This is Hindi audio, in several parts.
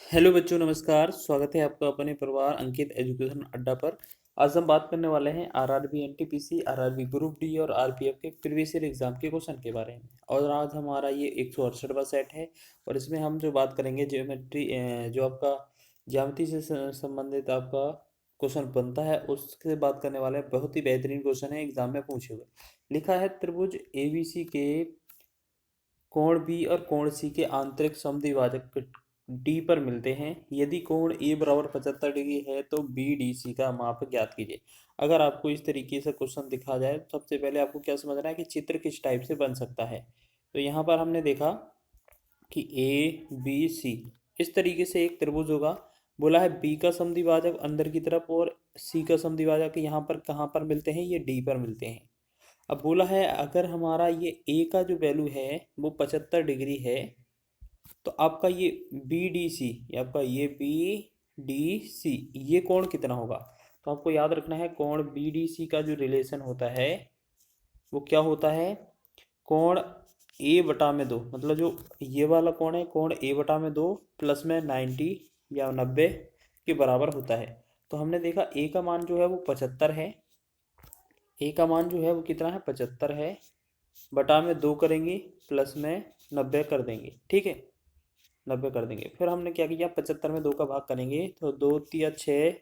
हेलो बच्चों, नमस्कार। स्वागत है आपका अपने परिवार अंकित एजुकेशन अड्डा पर। आज हम बात करने वाले हैं RRB NTPC, RRB group D और आरपीएफ के प्रीवियस ईयर एग्जाम के क्वेश्चन के बारे में। और आज हमारा ये 168वां सेट है और इसमें हम जो बात करेंगे ज्योमेट्री, जो आपका ज्यामिति से संबंधित आपका क्वेश्चन बनता है उससे बात करने वाले हैं। बहुत ही बेहतरीन क्वेश्चन है, एग्जाम में पूछे हुए। लिखा है त्रिभुज एबीसी के कोण बी और कोण सी के आंतरिक समद्विभाजक डी पर मिलते हैं। यदि कोण ए बराबर 75 डिग्री है तो बी डी सी का माप ज्ञात कीजिए। अगर आपको इस तरीके से क्वेश्चन दिखा जाए तो सबसे पहले आपको क्या समझना है कि चित्र किस टाइप से बन सकता है। तो यहाँ पर हमने देखा कि ए बी सी इस तरीके से एक त्रिभुज होगा। बोला है बी का समद्विभाजक अंदर की तरफ और सी का समद्विभाजक यहाँ पर कहाँ पर मिलते हैं, ये डी पर मिलते हैं। अब बोला है अगर हमारा ये ए का जो वैल्यू है वो 75 डिग्री है तो आपका ये बी डी सी, आपका ये बी डी सी ये कोण कितना होगा। तो आपको याद रखना है कोण बी डी सी का जो रिलेशन होता है वो क्या होता है, कोण ए बटा में दो, मतलब जो ये वाला कोण है कोण ए बटा में दो प्लस में 90 या 90 के बराबर होता है। तो हमने देखा ए का मान जो है वो 75 है, ए का मान जो है वो कितना है 75 है, बटा में 2 करेंगे प्लस में 90 कर देंगे। ठीक है, 90 कर देंगे। फिर हमने क्या किया, 75 में 2 का भाग करेंगे तो 2 तिया 6,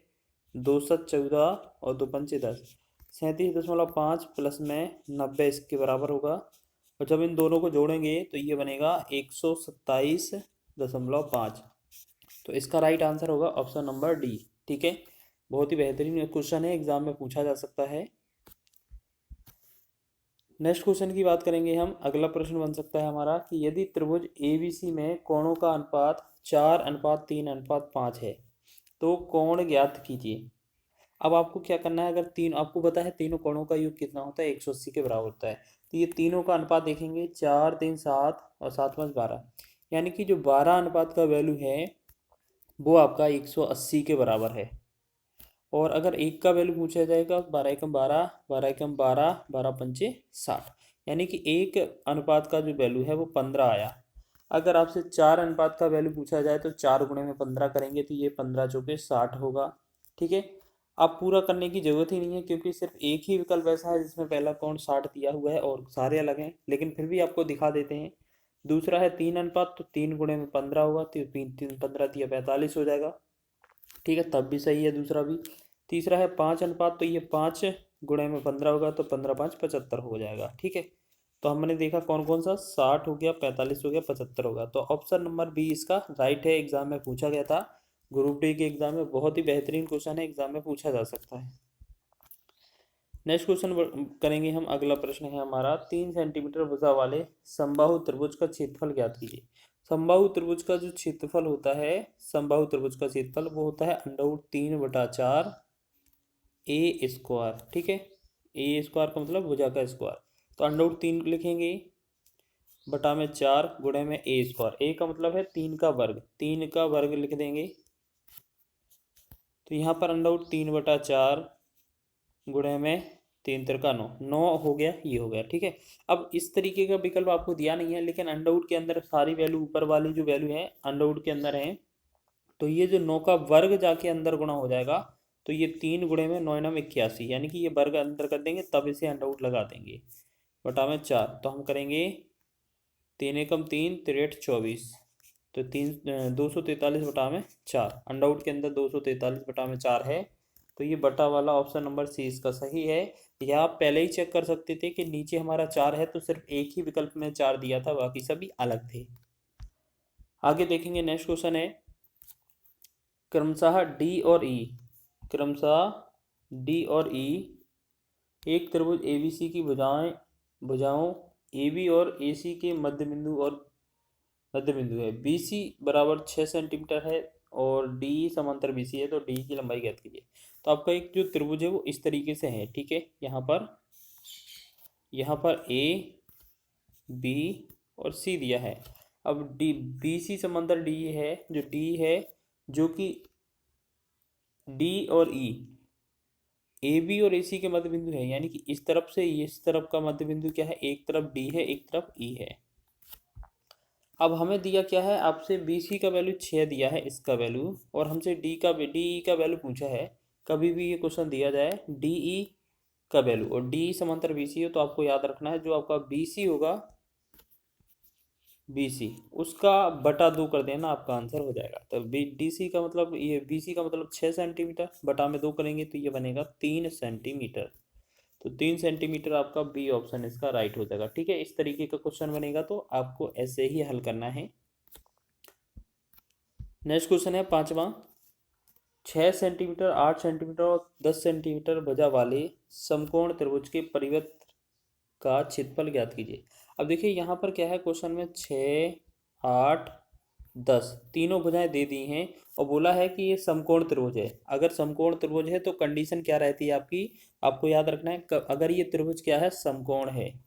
2 7 14 और 2 पंचे 10, 37.5 प्लस में 90 इसके बराबर होगा। और जब इन दोनों को जोड़ेंगे तो ये बनेगा 127.5। तो इसका राइट आंसर होगा ऑप्शन नंबर डी। ठीक है, बहुत ही बेहतरीन क्वेश्चन है, एग्जाम में पूछा जा सकता है। नेक्स्ट क्वेश्चन की बात करेंगे हम। अगला प्रश्न बन सकता है हमारा कि यदि त्रिभुज एबीसी में कोणों का अनुपात 4:3:5 है तो कोण ज्ञात कीजिए। अब आपको क्या करना है, अगर तीन आपको पता है तीनों कोणों का योग कितना होता है 180 के बराबर होता है। तो ये तीनों का अनुपात देखेंगे 4 3 7 और 7 5 12, यानी कि जो 12 अनुपात का वैल्यू है वो आपका 180 के बराबर है। और अगर एक का वैल्यू पूछा जाएगा 12 एकम 12, 12 एकम 12, 12 पंचे 60, यानी कि एक अनुपात का जो वैल्यू है वो 15 आया। अगर आपसे 4 अनुपात का वैल्यू पूछा जाए तो 4 × 15 करेंगे तो ये 15 × 4 = 60 होगा। ठीक है, आप पूरा करने की जरूरत ही नहीं है क्योंकि सिर्फ एक ही विकल्प ऐसा है जिसमें पहला कोण 60 दिया हुआ है और सारे अलग हैं, लेकिन फिर भी आपको दिखा देते हैं। दूसरा है 3 अनुपात, तो 3 × 15 होगा, तो 3 3 15 × 45 हो जाएगा। ठीक है, तब भी सही है दूसरा भी। तीसरा है 5 अनुपात, तो ये 5 × 15 होगा, तो 15 5 75 हो जाएगा। ठीक है, तो हमने देखा कौन कौन सा 60 हो गया, 45 हो गया, 75 होगा। तो ऑप्शन नंबर बी इसका राइट है, एग्जाम में पूछा गया था। ग्रुप डी के एग्जाम में बहुत ही बेहतरीन क्वेश्चन है, एग्जाम में पूछा जा सकता है। नेक्स्ट क्वेश्चन करेंगे हम। अगला प्रश्न है हमारा 3 सेंटीमीटर भुजा वाले समबाहु त्रिभुज का क्षेत्रफल ज्ञात कीजिए। समबाहु त्रिभुज का जो क्षेत्रफल होता है, समबाहु त्रिभुज का क्षेत्रफल वो होता है √3/4 ए स्क्वायर। ठीक है, ए स्क्वायर का मतलब भुजा का स्क्वायर, तो √3 लिखेंगे बटा में 4 गुणे में ए स्क्वायर। ए का मतलब है 3 का वर्ग, 3 का वर्ग लिख देंगे। तो यहाँ पर √3/4 गुणे में 3 × 3 = 9 हो गया, ये हो गया। ठीक है, अब इस तरीके का विकल्प आपको दिया नहीं है, लेकिन अंडरवुड के अंदर सारी वैल्यू ऊपर वाली जो वैल्यू है अंडरवुड के अंदर है, तो ये जो 9 का वर्ग जाके अंदर गुणा हो जाएगा। तो ये 3 गुणे में 9 × 9 = 81, यानी कि ये वर्ग अंदर कर देंगे तब इसे अंडरवुड लगा देंगे बटा में 4। तो हम करेंगे 3 × 3 = 3 × 24, तो 243/4, अंडरवुड के अंदर 243/4 है। तो ये बटा वाला ऑप्शन नंबर सी इसका सही है। या आप पहले ही चेक कर सकते थे कि नीचे हमारा 4 है तो सिर्फ एक ही विकल्प में 4 दिया था, बाकी सभी अलग थे। आगे देखेंगे, नेक्स्ट क्वेश्चन है क्रमशः डी और ई, क्रमशः डी और ई एक त्रिभुज एबीसी की भुजाओं AB और AC के मध्य बिंदु है। BC बराबर 6 सेंटीमीटर है और D समांतर BC है, तो D की लंबाई ज्ञात कीजिए। तो आपका एक जो त्रिभुज है वो इस तरीके से है। ठीक है, यहाँ पर A B और C दिया है। अब BC समांतर D है, जो D है जो कि D और E AB और AC के मध्य बिंदु है, यानी कि इस तरफ से इस तरफ का मध्य बिंदु क्या है, एक तरफ D है एक तरफ E है। अब हमें दिया क्या है, आपसे बी सी का वैल्यू 6 दिया है इसका वैल्यू, और हमसे डी ई का वैल्यू पूछा है। कभी भी ये क्वेश्चन दिया जाए डी ई का वैल्यू और डी समांतर बी सी हो, तो आपको याद रखना है जो आपका बी सी होगा, बी सी उसका बटा 2 कर देना, आपका आंसर हो जाएगा। तो बी डी सी का मतलब, ये बी सी का मतलब 6 सेंटीमीटर, बटा में 2 करेंगे तो ये बनेगा 3 सेंटीमीटर। तो 3 सेंटीमीटर आपका बी ऑप्शन इसका राइट हो जाएगा। ठीक है, इस तरीके का क्वेश्चन बनेगा तो आपको ऐसे ही हल करना है। नेक्स्ट क्वेश्चन है पांचवा, 6 सेंटीमीटर, 8 सेंटीमीटर और 10 सेंटीमीटर भुजा वाले समकोण त्रिभुज के परिवृत्त का क्षेत्रफल ज्ञात कीजिए। अब देखिए यहाँ पर क्या है, क्वेश्चन में 6, 8, 10 तीनों भुजाएं दे दी हैं और बोला है कि ये समकोण त्रिभुज है। अगर समकोण त्रिभुज है तो कंडीशन क्या रहती है आपकी, आपको याद रखना है अगर ये त्रिभुज क्या है, समकोण है।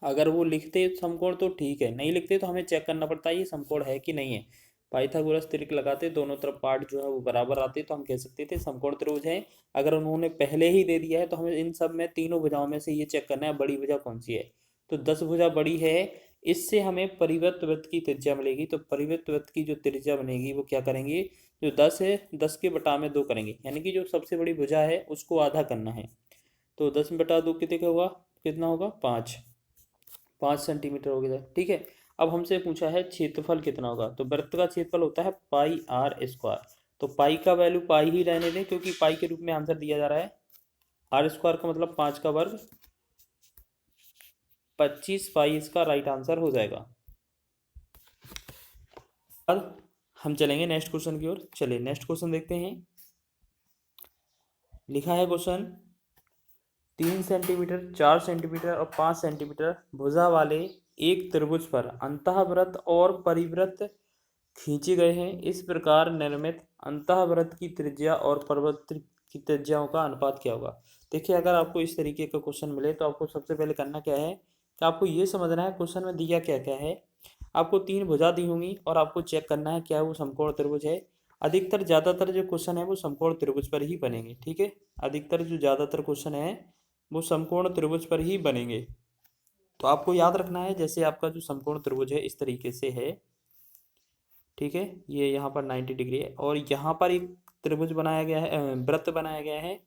अगर वो लिखते समकोण तो ठीक है, नहीं लिखते तो हमें चेक करना पड़ता है ये समकोण है कि नहीं है। पाइथागोरस त्रिक लगाते दोनों तरफ पार्ट जो है वो बराबर आते तो हम कह सकते थे समकोण त्रिभुज है। अगर उन्होंने पहले ही दे दिया है तो हमें इन सब में तीनों भुजाओं में से ये चेक करना है बड़ी भुजा कौन सी है। तो 10 भुजा बड़ी है, इससे हमें परिवृत्त वृत्त की त्रिज्या मिलेगी। तो परिवृत्त वृत्त की जो त्रिज्या बनेगी वो क्या करेंगे, जो 10 है 10 के बटा में 2 करेंगे, यानी कि जो सबसे बड़ी भुजा है उसको आधा करना है। तो 10 में बटा 2 कितने का होगा, कितना होगा 5 सेंटीमीटर हो गया। ठीक है, अब हमसे पूछा है क्षेत्रफल कितना होगा। तो वृत्त का क्षेत्रफल होता है पाई आर स्क्वायर। तो पाई का वैल्यू पाई ही रहने दें क्योंकि पाई के रूप में आंसर दिया जा रहा है। आर स्क्वायर का मतलब 5 का वर्ग, 25 पाई इसका राइट आंसर हो जाएगा। अब हम चलेंगे नेक्स्ट क्वेश्चन की ओर। चलिए नेक्स्ट क्वेश्चन देखते हैं। लिखा है क्वेश्चन, 3 सेंटीमीटर, 4 सेंटीमीटर और 5 सेंटीमीटर भुजा वाले एक त्रिभुज पर अंतःवृत्त और परिवृत्त खींचे गए हैं। इस प्रकार निर्मित अंतःवृत्त की त्रिज्या और परिवृत्त की त्रिज्याओं का अनुपात क्या होगा। देखिए अगर आपको इस तरीके का क्वेश्चन मिले तो आपको सबसे पहले करना क्या है कि आपको ये समझना है क्वेश्चन में दिया क्या क्या है। आपको 3 भुजा दी होंगी और आपको चेक करना है क्या वो समकोण त्रिभुज है। अधिकतर ज़्यादातर जो क्वेश्चन है वो समकोण त्रिभुज पर ही बनेंगे। ठीक है, अधिकतर जो ज़्यादातर क्वेश्चन है वो समकोण त्रिभुज पर ही बनेंगे। तो आपको याद रखना है जैसे आपका जो समकोण त्रिभुज है इस तरीके से है। ठीक है, ये यहाँ पर 90 डिग्री है और यहाँ पर एक त्रिभुज बनाया गया है, वृत्त बनाया गया है,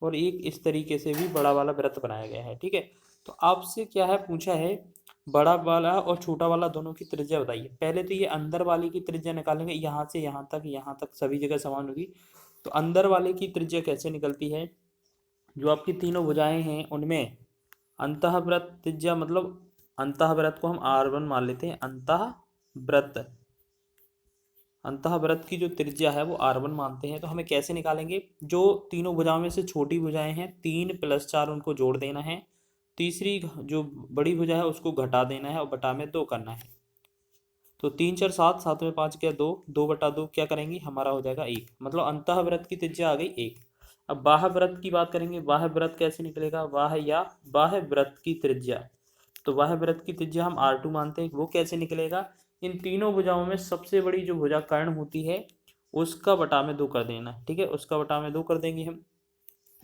और एक इस तरीके से भी बड़ा वाला वृत्त बनाया गया है। ठीक है, तो आपसे क्या है पूछा है, बड़ा वाला और छोटा वाला दोनों की त्रिज्या बताइए। पहले तो ये अंदर वाले की त्रिज्या निकालेंगे, यहाँ से यहाँ तक सभी जगह समान होगी। तो अंदर वाले की त्रिज्या कैसे निकलती है, जो आपकी तीनों भुजाएं हैं उनमें अंतःवृत्त त्रिज्या, मतलब अंतःवृत्त को हम R1 मान लेते हैं। अंतःवृत्त की जो त्रिज्या है वो R1 मानते हैं। तो हमें कैसे निकालेंगे, जो तीनों भुजाओं में से छोटी भुजाएं हैं 3 + 4 उनको जोड़ देना है, तीसरी जो बड़ी भुजा है उसको घटा देना है और बटा में 2 करना है। तो 3 4 7, 7 में 5 क्या 2, 2 बटा 2 क्या करेंगे हमारा हो जाएगा 1, मतलब अंतःवृत्त की त्रिज्या आ गई 1। अब बाह्य वृत्त की बात करेंगे, बाह्य वृत्त कैसे निकलेगा, बाह्य वृत्त की त्रिज्या। तो बाह्य वृत्त की त्रिज्या हम R2 मानते हैं, वो कैसे निकलेगा, इन तीनों भुजाओं में सबसे बड़ी जो भुजा कर्ण होती है उसका बटा में 2 कर देना। ठीक है, उसका बटा में 2 कर देंगे हम,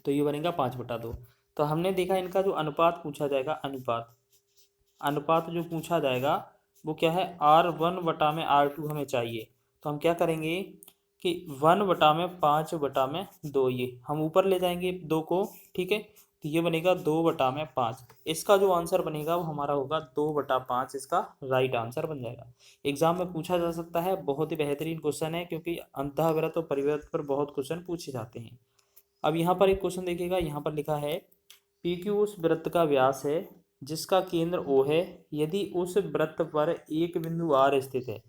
तो ये बनेगा 5/2। तो हमने देखा इनका जो अनुपात पूछा जाएगा, अनुपात जो पूछा जाएगा वो क्या है, R1/R2 हमें चाहिए। तो हम क्या करेंगे कि 1/5/2, ये हम ऊपर ले जाएंगे 2 को। ठीक है, तो ये बनेगा 2/5। इसका जो आंसर बनेगा वो हमारा होगा 2/5, इसका राइट आंसर बन जाएगा। एग्जाम में पूछा जा सकता है, बहुत ही बेहतरीन क्वेश्चन है क्योंकि अंतःवृत्त और परिवृत्त पर बहुत क्वेश्चन पूछे जाते हैं। अब यहाँ पर एक क्वेश्चन देखिएगा, यहाँ पर लिखा है PQ उस वृत्त का व्यास है जिसका केंद्र O है। यदि उस वृत्त पर एक बिंदु R स्थित है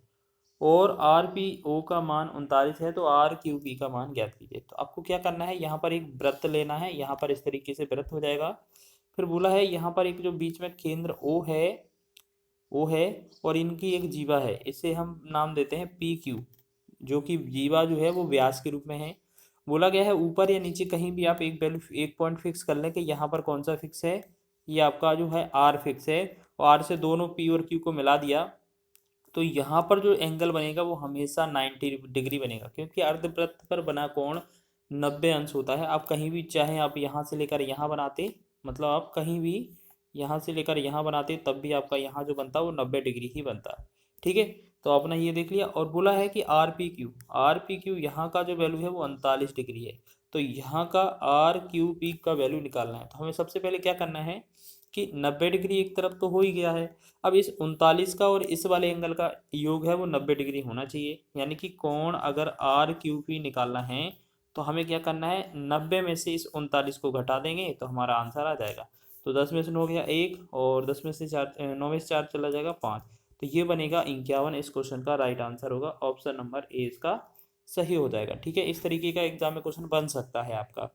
और RPO का मान 39 है तो RQP का मान ज्ञात कीजिए। तो आपको क्या करना है, यहाँ पर एक वृत्त लेना है, यहाँ पर इस तरीके से वृत्त हो जाएगा। फिर बोला है यहाँ पर एक जो बीच में केंद्र O है और इनकी एक जीवा है, इसे हम नाम देते हैं PQ, जो कि जीवा जो है वो व्यास के रूप में है। बोला गया है ऊपर या नीचे कहीं भी आप एक वैल्यू, एक पॉइंट फिक्स कर लें कि यहाँ पर कौन सा फिक्स है, ये आपका जो है R फिक्स है, और R से दोनों P और Q को मिला दिया तो यहाँ पर जो एंगल बनेगा वो हमेशा 90 डिग्री बनेगा, क्योंकि अर्धवृत्त पर बना कोण 90 अंश होता है। आप कहीं भी चाहे आप यहाँ से लेकर यहाँ बनाते, मतलब आप कहीं भी यहाँ से लेकर यहाँ बनाते तब भी आपका यहाँ जो बनता है वो 90 डिग्री ही बनता है। ठीक है, तो आपने ये देख लिया। और बोला है कि आर पी क्यू यहाँ का जो वैल्यू है वो 39 डिग्री है। तो यहाँ का आर क्यू पी का वैल्यू निकालना है, तो हमें सबसे पहले क्या करना है कि 90 डिग्री एक तरफ तो हो ही गया है। अब इस 39 का और इस वाले एंगल का योग है वो 90 डिग्री होना चाहिए। यानी कि कोण अगर आर क्यू पी निकालना है तो हमें क्या करना है, 90 में से इस 39 को घटा देंगे तो हमारा आंसर आ जाएगा। तो 10 में से 9 गया 1, और 10 में से 4, 9 में से 4 चला जाएगा 5। तो ये बनेगा 51। इस क्वेश्चन का राइट आंसर होगा ऑप्शन नंबर ए, इसका सही हो जाएगा। ठीक है, इस तरीके का एग्जाम में क्वेश्चन बन सकता है आपका।